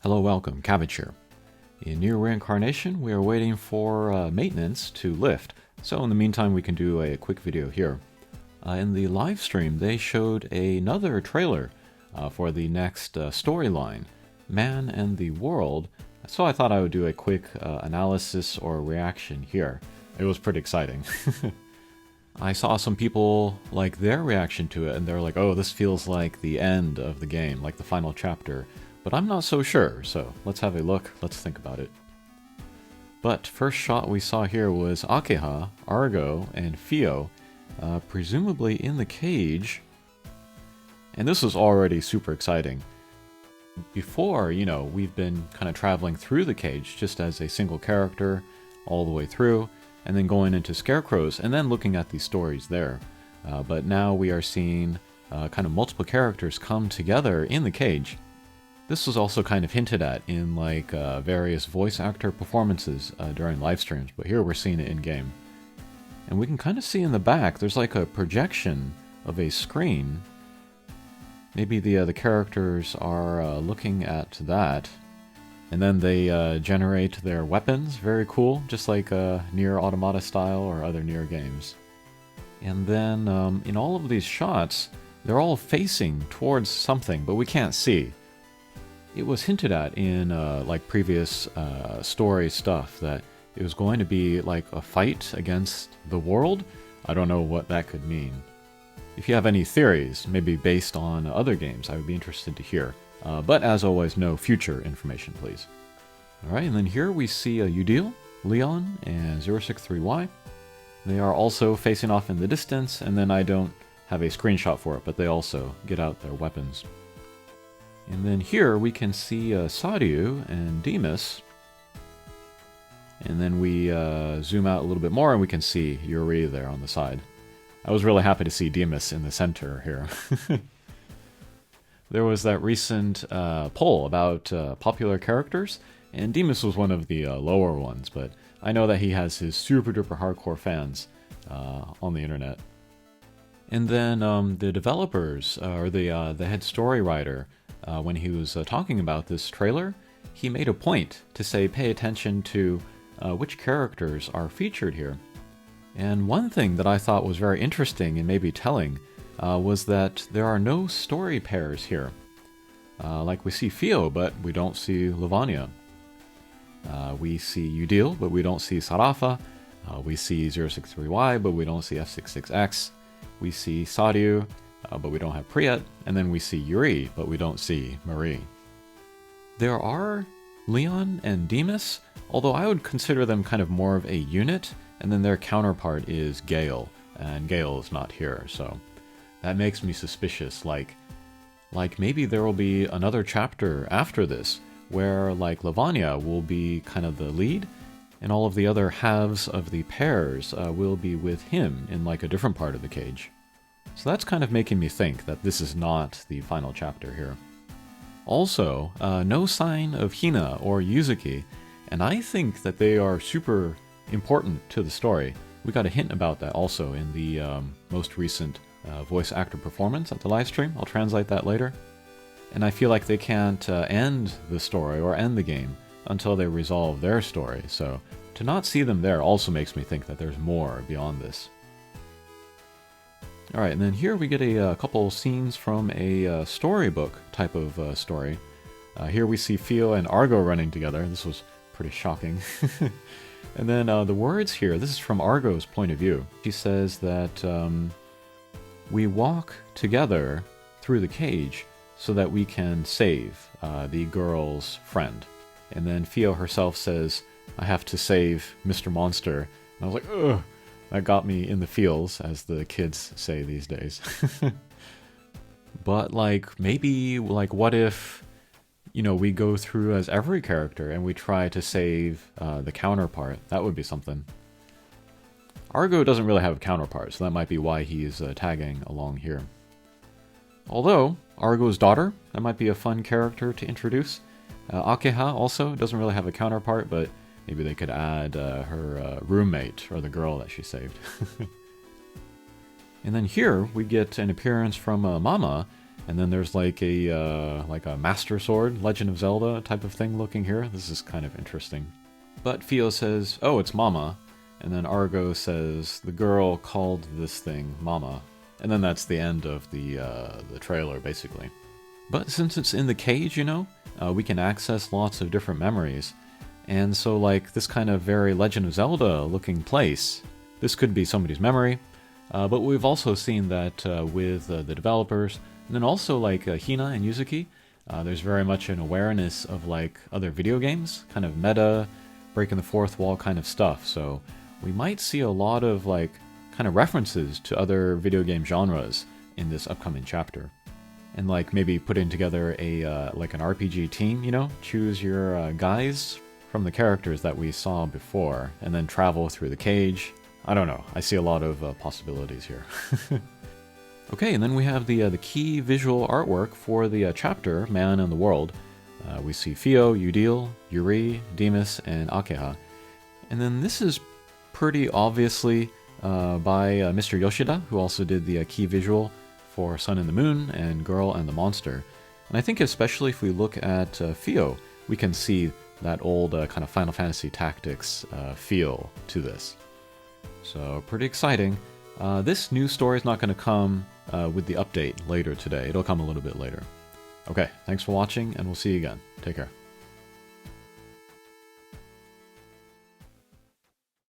Hello, welcome, Cabbage here. In Nier Reincarnation, we are waiting for maintenance to lift, so in the meantime we can do a quick video here. In the live stream, they showed another trailer for the next storyline, Man and the World, so I thought I would do a quick analysis or reaction here. It was pretty exciting. I saw some people like their reaction to it, and they're like, oh, this feels like the end of the game, like the final chapter. But I'm not so sure, so let's have a look, let's think about it. But first shot we saw here was Akeha, Argo, and Fio, presumably in the cage. And this was already super exciting. Before, we've been kind of traveling through the cage just as a single character all the way through, and then going into Scarecrow's, and then looking at these stories there. But now we are seeing kind of multiple characters come together in the cage. This was also kind of hinted at in like various voice actor performances during live streams, but here we're seeing it in-game. And we can kind of see in the back, there's like a projection of a screen. Maybe the characters are looking at that, and then they generate their weapons. Very cool, just like Nier Automata style or other Nier games. And then in all of these shots, they're all facing towards something, but we can't see. It was hinted at in like previous story stuff that it was going to be like a fight against the world. I don't know what that could mean. If you have any theories, maybe based on other games, I would be interested to hear. But as always, no future information, please. Alright, and then here we see Udil, Leon, and 063Y. They are also facing off in the distance, and then I don't have a screenshot for it, but they also get out their weapons. And then here we can see Sadiu and Demas. And then we zoom out a little bit more and we can see Yuri there on the side. I was really happy to see Demas in the center here. There was that recent poll about popular characters, and Demas was one of the lower ones, but I know that he has his super duper hardcore fans on the internet. And then the developers, or the head story writer, when he was talking about this trailer, he made a point to say pay attention to which characters are featured here. And one thing that I thought was very interesting and maybe telling was that there are no story pairs here. Like we see Fio, but we don't see Lavanya. We see Udil, but we don't see Sarafa. We see 063Y, but we don't see F66X. We see Sadiu, but we don't have Priyat, and then we see Yuri, but we don't see Marie. There are Leon and Demas, although I would consider them kind of more of a unit, and then their counterpart is Gale, and Gale is not here, so that makes me suspicious, like maybe there will be another chapter after this, where like Lavanya will be kind of the lead, and all of the other halves of the pairs will be with him in like a different part of the cage. So that's kind of making me think that this is not the final chapter here. Also, no sign of Hina or Yuzuki, and I think that they are super important to the story. We got a hint about that also in the most recent voice actor performance at the livestream. I'll translate that later. And I feel like they can't end the story or end the game until they resolve their story, so to not see them there also makes me think that there's more beyond this. Alright, and then here we get a couple scenes from a storybook type of story. Here we see Fio and Argo running together. This was pretty shocking. And then the words here, this is from Argo's point of view. She says that we walk together through the cage so that we can save the girl's friend. And then Fio herself says, I have to save Mr. Monster. And I was like, ugh! That got me in the feels, as the kids say these days. But like, maybe, like, what if, we go through as every character and we try to save the counterpart? That would be something. Argo doesn't really have a counterpart, so that might be why he's tagging along here. Although, Argo's daughter, that might be a fun character to introduce. Akeha also doesn't really have a counterpart, but maybe they could add her roommate, or the girl that she saved. And then here, we get an appearance from Mama, And then there's like a Master Sword, Legend of Zelda type of thing looking here. This is kind of interesting. But Fio says, "Oh, it's Mama." And then Argo says, "The girl called this thing Mama." And then that's the end of the trailer, basically. But since it's in the cage, you know, we can access lots of different memories. And so, like, this kind of very Legend of Zelda looking place, this could be somebody's memory. But we've also seen that with the developers, and then also like Hina and Yuzuki, there's very much an awareness of like other video games, kind of meta, breaking the fourth wall kind of stuff. So we might see a lot of like kind of references to other video game genres in this upcoming chapter. And like maybe putting together a like an RPG team, you know, choose your guys from the characters that we saw before, and then travel through the cage. I don't know. I see a lot of possibilities here. Okay, and then we have the key visual artwork for the chapter Man and the World. We see Fio, Udil, Yuri, Demus, and Akeha. And then this is pretty obviously by Mr. Yoshida, who also did the key visual for Sun and the Moon and Girl and the Monster. And I think especially if we look at Fio, we can see that old kind of Final Fantasy Tactics feel to this. So pretty exciting. This news story is not going to come with the update later today. It'll come a little bit later. Okay, thanks for watching, and we'll see you again. Take care.